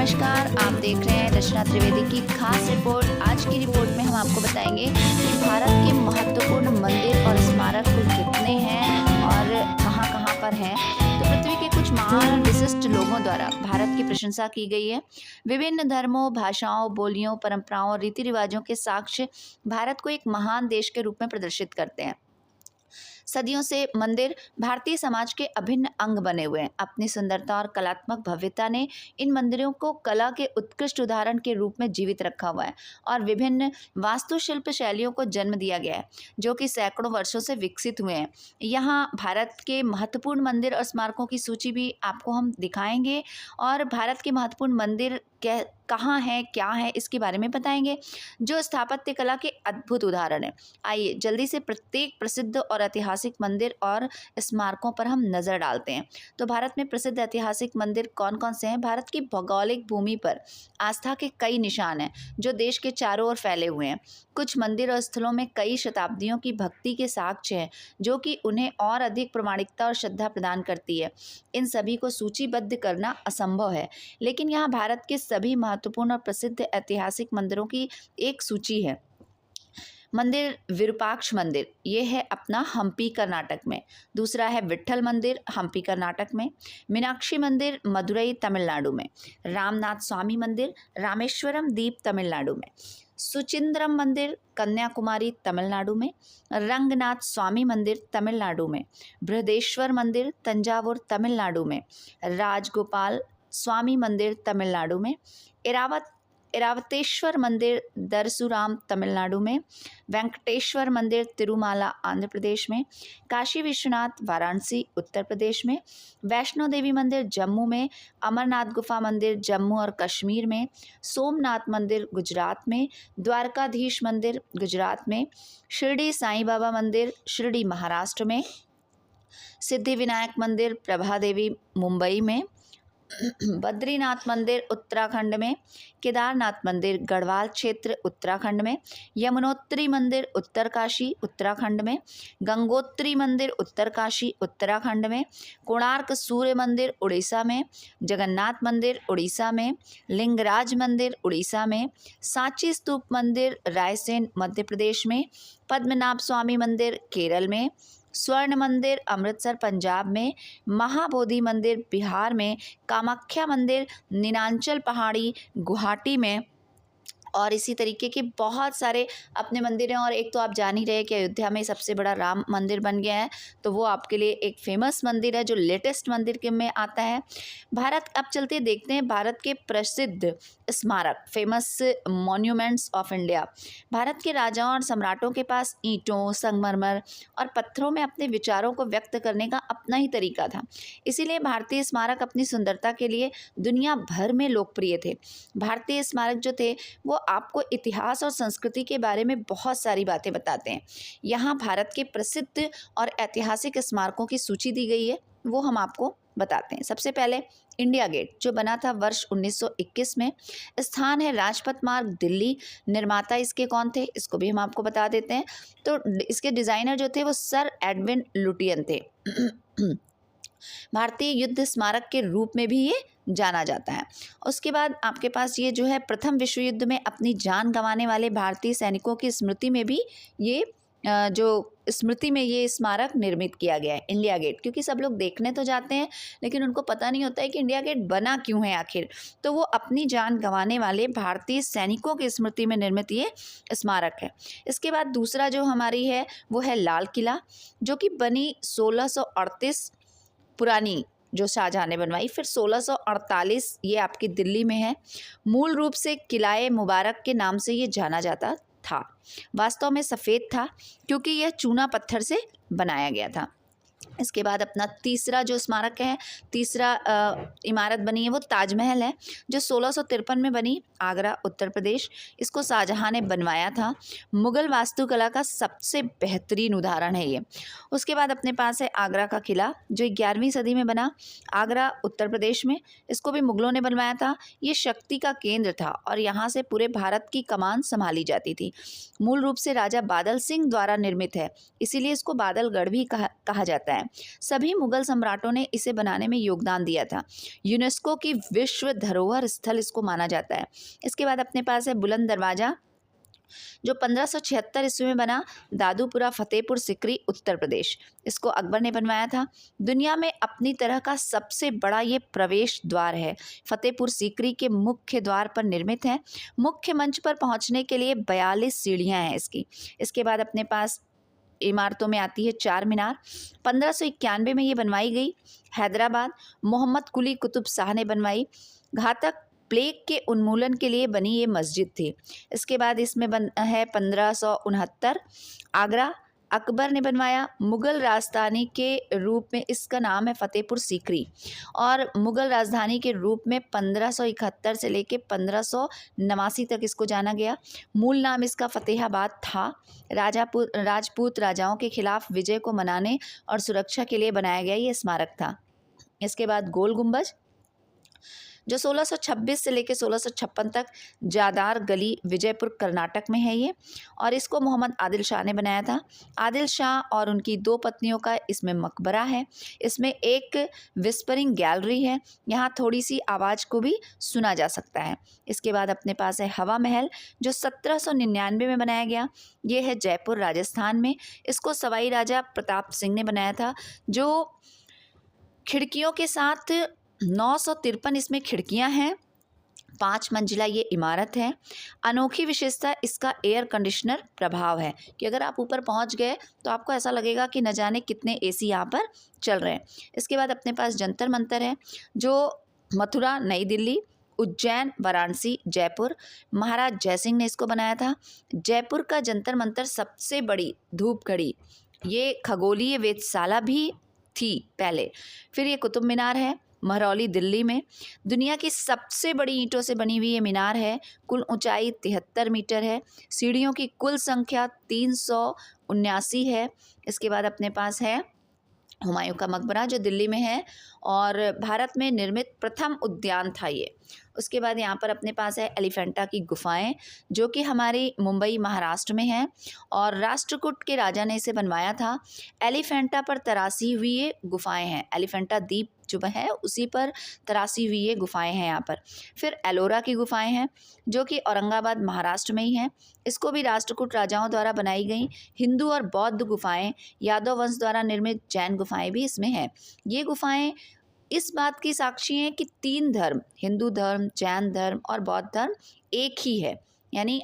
नमस्कार, आप देख रहे हैं रचना त्रिवेदी की खास रिपोर्ट। आज की रिपोर्ट में हम आपको बताएंगे कि भारत के महत्वपूर्ण मंदिर और स्मारक कुल कितने हैं और कहाँ-कहाँ पर हैं। तो पृथ्वी के कुछ महान विशिष्ट लोगों द्वारा भारत की प्रशंसा की गई है। विभिन्न धर्मों, भाषाओं, बोलियों, परंपराओं और रीति रिवाजों के साक्ष्य भारत को एक महान देश के रूप में प्रदर्शित करते हैं। सदियों से मंदिर भारतीय समाज के अभिन्न अंग बने हुए हैं। अपनी सुंदरता और कलात्मक भव्यता ने इन मंदिरों को कला के उत्कृष्ट उदाहरण के रूप में जीवित रखा हुआ है और विभिन्न वास्तुशिल्प शैलियों को जन्म दिया गया है, जो कि सैकड़ों वर्षों से विकसित हुए हैं। यहाँ भारत के महत्वपूर्ण मंदिर और स्मारकों की सूची भी आपको हम दिखाएंगे और भारत के महत्वपूर्ण मंदिर कहाँ है, क्या है, इसके बारे में बताएंगे, जो स्थापत्य कला के अद्भुत उदाहरण है। आइए जल्दी से प्रत्येक प्रसिद्ध और ऐतिहासिक मंदिर और स्मारकों पर हम नज़र डालते हैं। तो भारत में प्रसिद्ध ऐतिहासिक मंदिर कौन कौन से हैं? भारत की भौगोलिक भूमि पर आस्था के कई निशान हैं, जो देश के चारों ओर फैले हुए हैं। कुछ मंदिर और स्थलों में कई शताब्दियों की भक्ति के साक्ष्य हैं, जो कि उन्हें और अधिक प्रामाणिकता और श्रद्धा प्रदान करती है। इन सभी को सूचीबद्ध करना असंभव है, लेकिन यहाँ भारत के सभी महत्वपूर्ण और प्रसिद्ध ऐतिहासिक मंदिरों की एक सूची है। मंदिर विरूपाक्ष मंदिर, ये है अपना हम्पी कर्नाटक में। दूसरा है विट्ठल मंदिर, हम्पी कर्नाटक में। मीनाक्षी मंदिर, मदुरई तमिलनाडु में। रामनाथ स्वामी मंदिर, रामेश्वरम द्वीप तमिलनाडु में। सुचिंद्रम मंदिर, कन्याकुमारी तमिलनाडु में। रंगनाथ स्वामी मंदिर, तमिलनाडु में। बृहदेश्वर मंदिर, तंजावुर तमिलनाडु में। राजगोपाल स्वामी मंदिर, तमिलनाडु में। इरावतेश्वर मंदिर, दरसुराम तमिलनाडु में। वेंकटेश्वर मंदिर, तिरुमाला आंध्र प्रदेश में। काशी विश्वनाथ वाराणसी उत्तर प्रदेश में। वैष्णो देवी मंदिर, जम्मू में। अमरनाथ गुफा मंदिर, जम्मू और कश्मीर में। सोमनाथ मंदिर, गुजरात में। द्वारकाधीश मंदिर, गुजरात में। शिरडी साईं बाबा मंदिर, शिरडी महाराष्ट्र में। सिद्धिविनायक मंदिर, प्रभा देवी मुंबई में। बद्रीनाथ मंदिर, उत्तराखंड में। केदारनाथ मंदिर, गढ़वाल क्षेत्र उत्तराखंड में। यमुनोत्री मंदिर, उत्तरकाशी उत्तराखंड में। गंगोत्री मंदिर, उत्तरकाशी उत्तराखंड में। कोणार्क सूर्य मंदिर, उड़ीसा में। जगन्नाथ मंदिर, उड़ीसा में। लिंगराज मंदिर, उड़ीसा में। सांची स्तूप मंदिर, रायसेन मध्य प्रदेश में। पद्मनाभ स्वामी मंदिर, केरल में। स्वर्ण मंदिर, अमृतसर पंजाब में। महाबोधि मंदिर, बिहार में। कामाख्या मंदिर, नीलांचल पहाड़ी गुवाहाटी में। और इसी तरीके के बहुत सारे अपने मंदिर हैं। और एक तो आप जान ही रहे हैं कि अयोध्या में सबसे बड़ा राम मंदिर बन गया है, तो वो आपके लिए एक फेमस मंदिर है जो लेटेस्ट मंदिर के में आता है। भारत, अब चलते देखते हैं भारत के प्रसिद्ध स्मारक, famous monuments of India. Bharat के राजाओं और सम्राटों के पास ईंटों, संगमरमर और पत्थरों में अपने विचारों को व्यक्त करने का अपना ही तरीका था। इसीलिए भारतीय स्मारक अपनी सुंदरता के लिए दुनिया भर में लोकप्रिय थे। भारतीय स्मारक जो थे वो आपको इतिहास और संस्कृति के बारे में बहुत सारी बातें बताते हैं। यहाँ भारत के प्रसिद्ध और ऐतिहासिक स्मारकों की सूची दी गई है, वो हम आपको बताते हैं। सबसे पहले इंडिया गेट, जो बना था वर्ष 1921 में। स्थान है राजपथ मार्ग, दिल्ली। निर्माता इसके कौन थे, इसको भी हम आपको बता देते हैं। तो इसके डिज़ाइनर जो थे वो सर एडविन लुटियन थे। भारतीय युद्ध स्मारक के रूप में भी ये जाना जाता है। उसके बाद आपके पास ये जो है प्रथम विश्व युद्ध में अपनी जान गंवाने वाले भारतीय सैनिकों की स्मृति में भी ये स्मृति में ये स्मारक निर्मित किया गया है, इंडिया गेट। क्योंकि सब लोग देखने तो जाते हैं, लेकिन उनको पता नहीं होता है कि इंडिया गेट बना क्यों है आखिर। तो वो अपनी जान गंवाने वाले भारतीय सैनिकों की स्मृति में निर्मित ये स्मारक है। इसके बाद दूसरा जो हमारी है वो है लाल किला, जो कि बनी 1638 पुरानी, जो शाहजहां ने बनवाई। फिर 1648 ये आपकी दिल्ली में है। मूल रूप से किलाए मुबारक के नाम से ये जाना जाता था। वास्तव में सफ़ेद था क्योंकि यह चूना पत्थर से बनाया गया था। इसके बाद अपना तीसरा जो स्मारक है, तीसरा इमारत बनी है वो ताजमहल है, जो 1653 में बनी, आगरा उत्तर प्रदेश। इसको शाहजहां ने बनवाया था। मुग़ल वास्तुकला का सबसे बेहतरीन उदाहरण है ये। उसके बाद अपने पास है आगरा का किला, जो 11वीं सदी में बना, आगरा उत्तर प्रदेश में। इसको भी मुग़लों ने बनवाया था। ये शक्ति का केंद्र था और यहाँ से पूरे भारत की कमान संभाली जाती थी। मूल रूप से राजा बादल सिंह द्वारा निर्मित है, इसीलिए इसको बादलगढ़ भी कहा जाता है। जाता है। सभी मुगल सम्राटों ने इसे बनाने में योगदान दिया था। यूनेस्को की विश्व धरोहर स्थल इसको माना जाता है। इसके बाद अपने पास है बुलंद दरवाज़ा, जो 1576 ईस्वी में बना, दादूपुरा फतेहपुर सिकरी उत्तर प्रदेश। इसको अकबर ने बनवाया था। दुनिया में अपनी तरह का सबसे बड़ा ये प्रवेश द्वार है। फतेहपुर सीकरी के मुख्य द्वार पर निर्मित है। मुख्य मंच पर पहुंचने के लिए 42 सीढ़ियां हैं इसकी। इसके बाद अपने पास इमारतों में आती है चार मीनार। 1591 में ये बनवाई गई। हैदराबाद मोहम्मद कुली कुतुब शाह ने बनवाई। घातक प्लेग के उन्मूलन के लिए बनी ये मस्जिद थी। इसके बाद इसमें बन है 1569। आगरा अकबर ने बनवाया। मुगल राजधानी के रूप में इसका नाम है फतेहपुर सीकरी, और मुगल राजधानी के रूप में 1571 से लेके 1589 तक इसको जाना गया। मूल नाम इसका फतेहाबाद था। राजपूत राजाओं के खिलाफ विजय को मनाने और सुरक्षा के लिए बनाया गया ये स्मारक था। इसके बाद गोल गुंबज, जो 1626 से लेकर 1656 तक जादार गली विजयपुर कर्नाटक में है ये, और इसको मोहम्मद आदिल शाह ने बनाया था। आदिल शाह और उनकी दो पत्नियों का इसमें मकबरा है। इसमें एक विस्परिंग गैलरी है, यहाँ थोड़ी सी आवाज़ को भी सुना जा सकता है। इसके बाद अपने पास है हवा महल, जो 1799 में बनाया गया। ये है जयपुर राजस्थान में। इसको सवाई राजा प्रताप सिंह ने बनाया था, जो खिड़कियों के साथ 953 इसमें खिड़कियां हैं। 5 मंजिला ये इमारत है। अनोखी विशेषता इसका एयर कंडीशनर प्रभाव है कि अगर आप ऊपर पहुंच गए तो आपको ऐसा लगेगा कि न जाने कितने एसी यहाँ पर चल रहे हैं। इसके बाद अपने पास जंतर मंतर है, जो मथुरा, नई दिल्ली, उज्जैन, वाराणसी, जयपुर, महाराज जयसिंह ने इसको बनाया था। जयपुर का जंतर मंतर सबसे बड़ी धूप घड़ी, ये खगोलीय वेधशाला भी थी पहले। फिर ये कुतुब मीनार है महरौली दिल्ली में। दुनिया की सबसे बड़ी ईंटों से बनी हुई ये मीनार है। कुल ऊंचाई 73 मीटर है। सीढ़ियों की कुल संख्या 379 है। इसके बाद अपने पास है हुमायूं का मकबरा, जो दिल्ली में है और भारत में निर्मित प्रथम उद्यान था ये। उसके बाद यहाँ पर अपने पास है एलिफेंटा की गुफाएं, जो कि हमारी मुंबई महाराष्ट्र में है, और राष्ट्रकूट के राजा ने इसे बनवाया था। एलिफेंटा पर तराशी हुई ये गुफाएं हैं। एलिफेंटा द्वीप जो है उसी पर तराशी हुई ये गुफाएं हैं यहाँ पर। फिर एलोरा की गुफाएं हैं, जो कि औरंगाबाद महाराष्ट्र में ही हैं। इसको भी राष्ट्रकूट राजाओं द्वारा बनाई गई। हिंदू और बौद्ध गुफाएं, यादव वंश द्वारा निर्मित जैन गुफाएं भी इसमें हैं। ये गुफाएं इस बात की साक्षी हैं कि 3 धर्म, हिंदू धर्म, जैन धर्म और बौद्ध धर्म एक ही है। यानी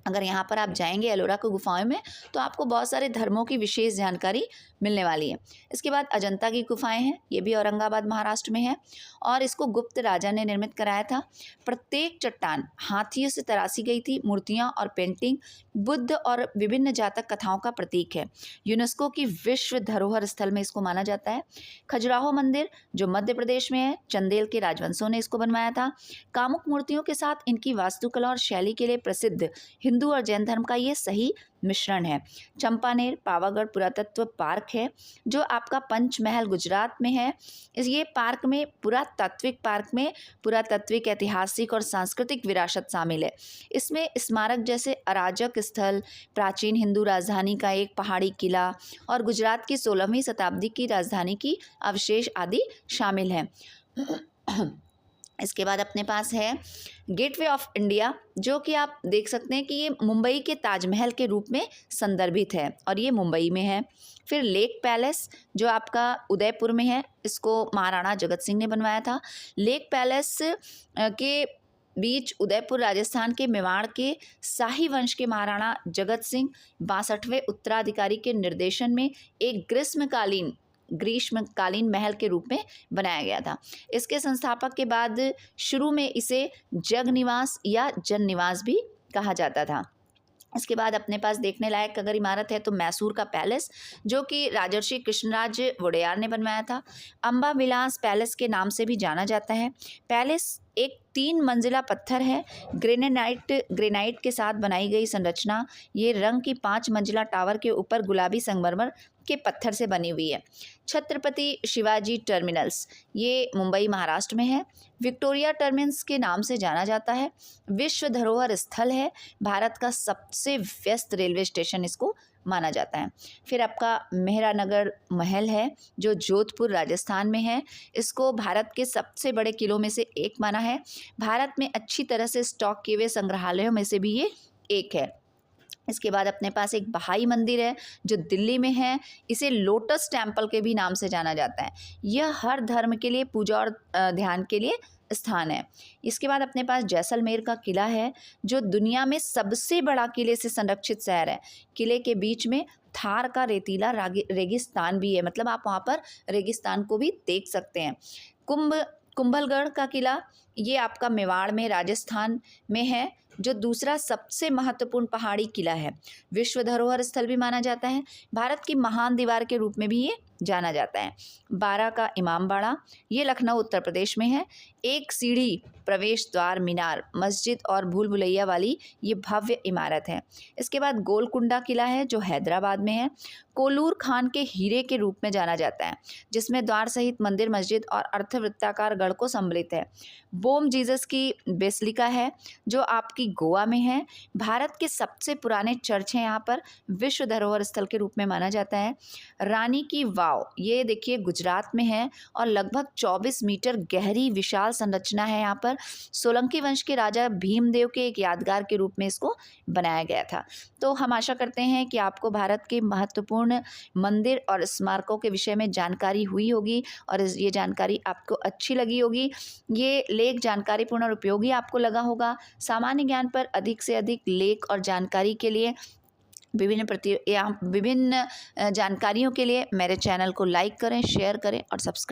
अगर यहाँ पर आप जाएंगे एलोरा की गुफाओं में तो आपको बहुत सारे धर्मों की विशेष जानकारी मिलने वाली है। इसके बाद अजंता की गुफाएं हैं, ये भी औरंगाबाद महाराष्ट्र में है, और इसको गुप्त राजा ने निर्मित कराया था। प्रत्येक चट्टान हाथियों से तराशी गई थी। मूर्तियां और पेंटिंग बुद्ध और विभिन्न जातक कथाओं का प्रतीक है। यूनेस्को की विश्व धरोहर स्थल में इसको माना जाता है। खजुराहो मंदिर, जो मध्य प्रदेश में है, चंदेल के राजवंशों ने इसको बनवाया था। कामुक मूर्तियों के साथ इनकी वास्तुकला और शैली के लिए प्रसिद्ध हिंदू और जैन धर्म का ये सही मिश्रण है। चंपानेर पावागढ़ पुरातत्व पार्क है, जो आपका पंचमहल गुजरात में है। ये पार्क में पुरातात्विक, ऐतिहासिक और सांस्कृतिक विरासत शामिल है। इसमें स्मारक जैसे अराजक स्थल, प्राचीन हिंदू राजधानी का एक पहाड़ी किला और गुजरात की 16वीं शताब्दी की राजधानी की अवशेष आदि शामिल हैं। इसके बाद अपने पास है गेटवे ऑफ इंडिया, जो कि आप देख सकते हैं कि ये मुंबई के ताजमहल के रूप में संदर्भित है, और ये मुंबई में है। फिर लेक पैलेस, जो आपका उदयपुर में है, इसको महाराणा जगत सिंह ने बनवाया था। लेक पैलेस के बीच उदयपुर राजस्थान के मेवाड़ के शाही वंश के महाराणा जगत सिंह 62वें उत्तराधिकारी के निर्देशन में एक ग्रीष्मकालीन महल के रूप में बनाया गया था। इसके संस्थापक के बाद शुरू में इसे जग निवास या जन निवास भी कहा जाता था। इसके बाद अपने पास देखने लायक अगर इमारत है तो मैसूर का पैलेस, जो कि राजर्षि कृष्णराज वोडेयार ने बनवाया था। अम्बा विलास पैलेस के नाम से भी जाना जाता है। पैलेस एक 3 मंजिला पत्थर है, ग्रेनाइट के साथ बनाई गई संरचना। ये रंग की 5 मंजिला टावर के ऊपर गुलाबी संगमरमर के पत्थर से बनी हुई है। छत्रपति शिवाजी टर्मिनल्स, ये मुंबई महाराष्ट्र में है। विक्टोरिया टर्मिनस के नाम से जाना जाता है। विश्व धरोहर स्थल है। भारत का सबसे व्यस्त रेलवे स्टेशन इसको माना जाता है। फिर आपका मेहरानगर महल है जो जोधपुर राजस्थान में है। इसको भारत के सबसे बड़े किलों में से एक माना है। भारत में अच्छी तरह से स्टॉक किए हुए संग्रहालयों में से भी ये एक है। इसके बाद अपने पास एक बहाई मंदिर है जो दिल्ली में है। इसे लोटस टेम्पल के भी नाम से जाना जाता है। यह हर धर्म के लिए पूजा और ध्यान के लिए स्थान है। इसके बाद अपने पास जैसलमेर का किला है जो दुनिया में सबसे बड़ा किले से संरक्षित शहर है। किले के बीच में थार का रेतीला रेगिस्तान भी है, मतलब आप वहाँ पर रेगिस्तान को भी देख सकते हैं। कुंभलगढ़ का किला ये आपका मेवाड़ में राजस्थान में है जो दूसरा सबसे महत्वपूर्ण पहाड़ी किला है। विश्व धरोहर स्थल भी माना जाता है। भारत की महान दीवार के रूप में भी ये जाना जाता है। बारा का इमामबाड़ा ये लखनऊ उत्तर प्रदेश में है। एक सीढ़ी प्रवेश द्वार, मीनार, मस्जिद और भूल भुलैया वाली ये भव्य इमारत है। इसके बाद गोलकुंडा किला है जो हैदराबाद में है। कोलूर खान के हीरे के रूप में जाना जाता है जिसमें द्वार सहित मंदिर, मस्जिद और अर्धवृत्ताकार गढ़ को सम्मिलित है। बोम जीसस की बेसिलिका है जो आपकी गोवा में है। भारत के सबसे पुराने चर्च हैं यहाँ पर, विश्व धरोहर स्थल के रूप में माना जाता है। रानी की वाव ये देखिए गुजरात में है और लगभग 24 मीटर गहरी विशाल संरचना है। यहाँ पर सोलंकी वंश के राजा भीमदेव के एक यादगार के रूप में इसको बनाया गया था। तो हम आशा करते हैं कि आपको भारत के महत्वपूर्ण मंदिर और स्मारकों के विषय में जानकारी हुई होगी और ये जानकारी आपको अच्छी लगी होगी। ये लेख जानकारीपूर्ण और उपयोगी आपको लगा होगा। सामान्य ज्ञान पर अधिक से अधिक लेख और जानकारी के लिए विभिन्न जानकारियों के लिए मेरे चैनल को लाइक करें, शेयर करें और सब्सक्राइब